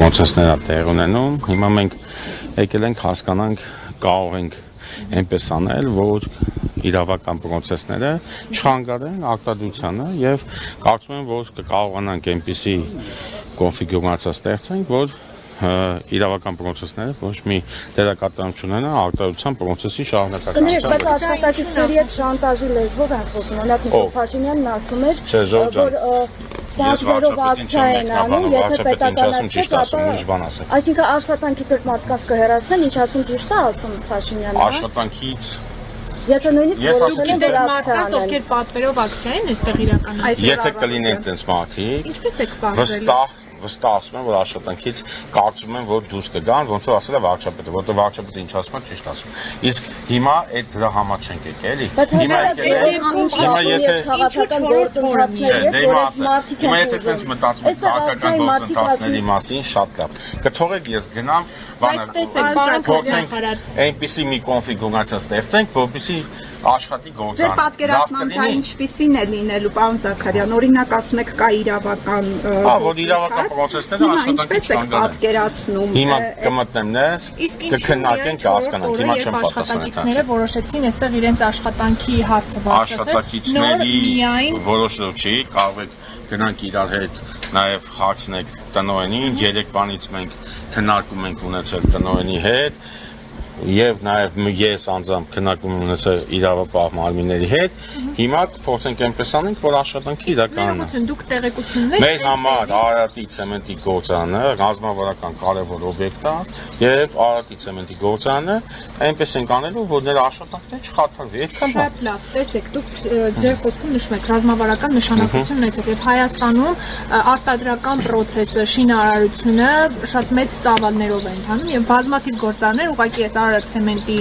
Մոցեսները տեղ ունենում, հիմա մենք եկել ենք հասկանանք կարող ենք այնպես անել, որ իրավական պրոցեսները չխանգարեն արտադրությանը եւ կարծում եմ, որ կարողանանք այնպիսի կոնֆիգուրացիա ստեղծենք, որ իրավական պրոցեսները ոչ մի դերակատարություն ունենա արտադրության պրոցեսի շարունակականության։ Բայց աշխատակիցների հետ շանտաժի լեզվով են խոսում, օրինակ Նիկոլ Փաշինյանն ասում էր, որ բաժներով ակցիա են անում, եթե պետականացվեց, ապա այսինքն աշխատանքից այդ մարդկանց կհեռացնեն, ինչ ասում ճիշտ է ասում Փաշինյանը։ Աշխատանքից Եթե նույնիսկ որոշել են որ ակցիա անեն։ Ովքեր պատվերով ակցիա են այստեղ իրականացնում։ Եթե կլինեն տենց մարդիկ, ինչպես եք պատվերել։ Վստահ ասում եմ, որ աշխատանքից կարծում եմ, որ դուրս կգան, ոնց որ ասել է վարչապետը, որտեղ վարչապետը ինչ ասում է, ճիշտ ասում։ Իսկ հիմա այդ դրա համար չենք եկել, հիմա եթե տենց մտածում եք քաղաքական գործընթացների մասին, շատ լավ։ Կթողեք ես գնամ, փորձենք այնպիսի մի կոնֆիգուրացիա ստեղծենք, որպեսզի աշխատի գործան։ Ձեր պատկերացմանը ինչպիսին է լինելու, պարոն Զաքարյան, օրինակ ասում եք կա իրավական որ իրավական պրոցեսները աշխատանքի պատկերացնում։ Հիմա կմտնեմ ներս, կքննարկենք, կհասկանանք, հիմա չեմ պատասխանել։ Աշխատակիցները որոշեցին այստեղ իրենց աշխատանքի հարցը բարձրացնել։ Աշխատակիցների որոշելով չի, կարող եք գնանք իրար հետ նաև հարցնեք տնօրենին, երեկվանից մենք քննարկում ենք ունեցել տնօրենի հետ եւ նաեւ ես անձամբ քննարկում ունեցել իրավապահ մարմինների հետ, հիմա փորձենք այնպես անենք, որ աշխատանքը իրականանա։ Դուք տեղեկություններ Մեր համար Արարատի ցեմենտի գործարանը ռազմավարական կարևոր օբյեկտ է եւ Արարատի ցեմենտի գործարանը այնպես ենք անելու, որ նրա աշխատանքները չխաթարվի։ Այդքան բան։ Շատ լավ, տեսեք, դուք ձեր խոսքում նշում եք ռազմավարական նշանակություն ունեցող եւ Հայաստանում արտադրական process-ը, շինարարությունը շատ մեծ ծավալներով է ընթանում եւ բազմաթիվ գործարներ ուղղակի այս Արարատ ցեմենտի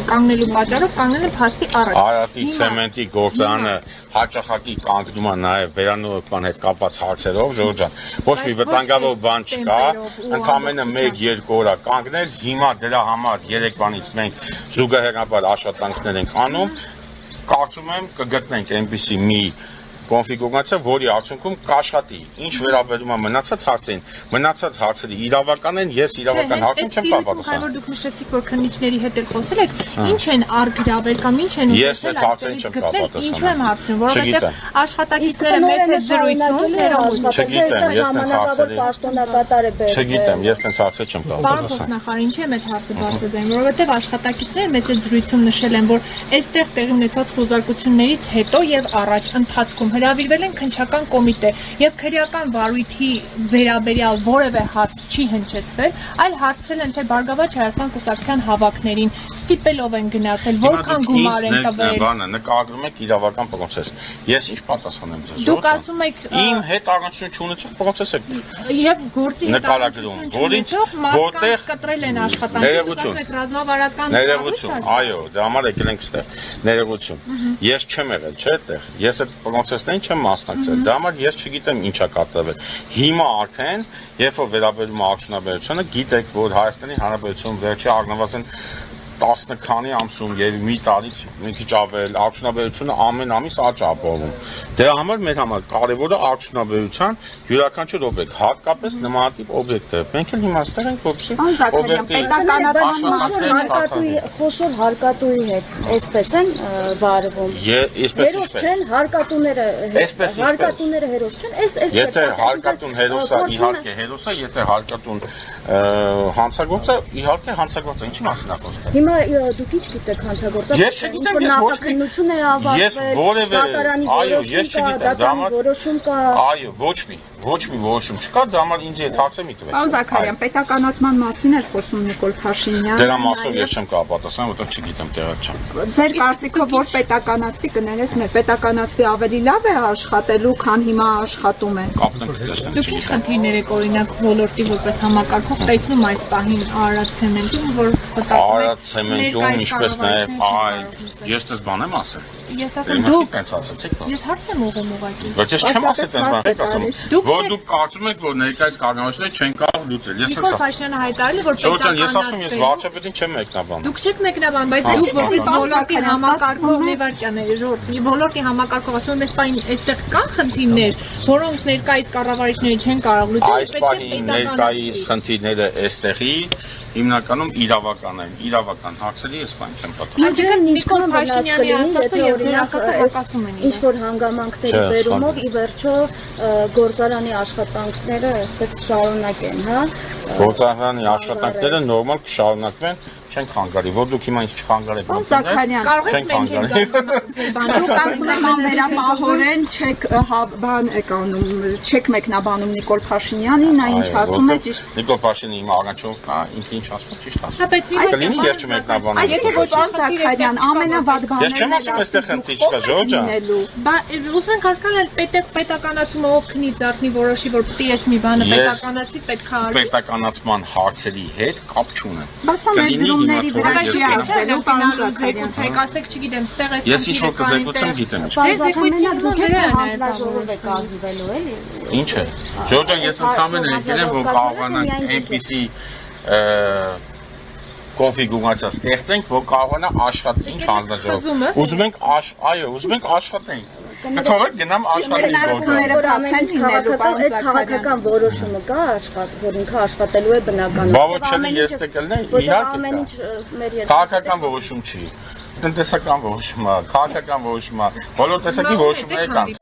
կանգնելու պատճառով կանգնել են փաստի առաջ։ Արարատի ցեմենտի գործարանը հաճախակի կանգնում է նաև վերանորոգման հետ կապված հարցերով, Ժորժ ջան, ոչ մի վտանգավոր բան չկա, ընդամենը 1-2 օր կանգնել, հիմա դրա համար երեկվանից մենք զուգահեռաբար աշխատանքներ ենք անում, կարծում եմ կգտնենք այնպիսի մի կոնֆիգուրացիա, որի արդյունքում կաշխատի։ Ինչ վերաբերում է մնացած հարցերին, մնացած հարցերը իրավական են, ես իրավական հարցին չեմ պատասխանել։ Որ դուք նշեցիք, որ քննիչների հետ էլ խոսել եք, ինչ են արգրավել կամ ինչ են ուզել հարցին չեմ պատասխանել։ Ինչու եմ հարցնում, որովհետև աշխատակիցները մեծ հետ զրույցում ներողություն։ Չգիտեմ, ես տենց հարցերի Չգիտեմ, ես տենց հարցեր չեմ պատասխանել։ Փոխնախարար, ինչի՞ եմ այդ հարցը բարձրացնում, որովհետև աշխատակիցները մեծ հետ զրույցում նշել են, որ այստեղ տեղի ունեցած խոզարկություններից հետո եւ առաջ ընթացքում հրավիրվել են քննչական կոմիտե եւ քրեական վարույթի վերաբերյալ որևէ հարց չի հնչեցվել, այլ հարցրել են թե Բարգավաճ Հայաստան կուսակցության հավաքներին ստիպելով են գնացել, որքան գումար են տվել։ Բանը նկարագրում եք իրավական process։ Ես ինչ պատասխան եմ ձեզ։ Դուք ասում եք իմ հետ առնչություն չունեցող process է։ Եվ գործի նկարագրում, որից որտեղ կտրել են աշխատանքի, ռազմավարական ներողություն, այո, դրա համար եկել ենք այստեղ։ Ներողություն։ Ես չեմ եղել, չէ՞, այդտեղ։ Ես այդ process-ին չեմ մասնակցել։ Դա համար ես չգիտեմ ինչա կատարվել։ Հիմա արդեն, երբ որ վերաբերում է արդյունաբերությունը, գիտեք, որ Հայաստանի Հանրապետությունում վերջի առնվազն 10 քանի ամսում եւ մի տարից մի քիչ ավել արդյունաբերությունը ամեն ամիս աճ ապահովում։ Դրա համար մեր համար կարևորը արդյունաբերության յուրաքանչյուր օբյեկտ, հատկապես նմանատիպ օբյեկտը։ Մենք էլ հիմա ստեղ ենք որպեսզի խոշոր հարկատուի հետ այսպես են վարվում։ Հերոս չեն հարկատուները, հարկատուները հերոս չեն, այսպես։ Եթե հարկատուն հերոսը իհարկե հերոս է, եթե հարկատուն հանցագործը իհարկե հանցագործ է, ինչի մասին է խոսքը։ Հիմա դուք ինչ գիտեք հանցագործը։ Ես չգիտեմ, ես ոչ նախաքննություն է ավարտվել։ Ես որևէ, այո, ես չգիտեմ, դա համար որոշում կա։ Այո, ոչ մի որոշում չկա, դա համար ինձ այդ հարցը մի տվեք։ Պարոն Զաքարյան, պետականացման մասին էր խոսում Նիկոլ Փաշինյանը։ Դրա մասով ես չեմ կարող պատասխանել, որովհետև չգիտեմ տեղը չեմ։ Ձեր կարծիքով որ պետականացվի կներես մեր պետականացվի ավելի լավ է աշխատելու, քան հիմա աշխատում է։ Կապնենք տեսնենք։ Դուք ինչ խնդիրներ եք օրինակ ոլորտի որպես համակարգող տեսնում այս պահին Արարատ ցեմենտում, որ Արարատ ցեմենտում, ինչպես նաև այլ, ես դες բան եմ ասել։ ես ասում դուք տենց ասացիք։ ես հարց եմ ուղղում ուղղակի։ Բայց ես չեմ ասել տենց բան, եք ասում։ Որ դուք կարծում եք, որ ներկայիս կառավարությունները չեն կարող լուծել։ Ես Նիկոլ Փաշինյանը հայտարարել է, որ Ժողովուրդ, ես ասում ես վարչապետին չեմ մեկնաբանում։ Դուք չեք մեկնաբան, բայց դուք որպես ոլորտի համակարգող Լևարկյանները, ժողովուրդ, ոլորտի համակարգող ասում եմ, այս պայն այստեղ կան խնդիրներ, որոնք ներկայիս կառավարիչները չեն կարող լուծել։ Այս պահին ներկայիս խնդիրները այստեղի հիմնականում իրավական հարցերի ես բան չեմ պատկանում։ Այսինքն Նիկոլ Փաշինյանի ասածը եւ ձեր ասածը հակասում են։ Ինչ որ հանգամանքների բերումով ի վերջո գործարանի աշխատանքները այսպես շարունակեն, հա։ Գործարանի աշխատանքները նորմալ կշարունակվեն, չենք խանգարի, որ դուք հիմա ինչ չխանգարեք Սաքանյան, Կարող եք մենք դուք ասում եք անվերապահորեն չեք մեկնաբանում Նիկոլ Փաշինյանին, նա ինչ ասում է ճիշտ։ Նիկոլ Փաշինյանը հիմա առաջով կա, ինքը ինչ ասում է ճիշտ ասում։ Հա, բայց մի Կլինի ես չմեկնաբանում։ Այսինքն պարոն Սաքանյան, ամենավատ բանը Ես չեմ ասում այստեղ խնդիր չկա, Ժողովուրդ։ Բա ուզում ենք հասկանալ պետականացումը ով քնի ձախնի որոշի որ պետք է ես մի բանը պետականացի պետք է արվի։ Պետականացման հարցերի հետ կապ չունեմ։ Բասա ներդրումների վրա չի ազդելու, պարոն Սաքանյան։ Ցեք ասեք, չգիտեմ, ստեղ էս Ես ինչ-որ կզեկուցեմ գիտեմ ինչ։ Ձեր զեկույցին դուք վրա է հանձնաժողով եք կազմվելու էլի։ Ինչ է։ Ժողովուրդ, ես ընդհանրապես եկել եմ, որ կարողանանք այնպիսի կոնֆիգուրացիա ստեղծենք, որ կարողանա աշխատել ինչ հանձնաժողով։ Ուզում ենք աշխատենք։ Թողեք գնամ աշխատի գործը։ Որ ամեն ինչ քաղաքական որոշումը կա որ ինքը աշխատելու է բնական։ Բա ոչ չէ, ես դե կլնեմ, իհարկե։ Ամեն ինչ մեր Քաղաքական որոշում չի։ Տնտեսական որոշում է, քաղաքական որոշում է, բոլոր տեսակի որոշումներ կան։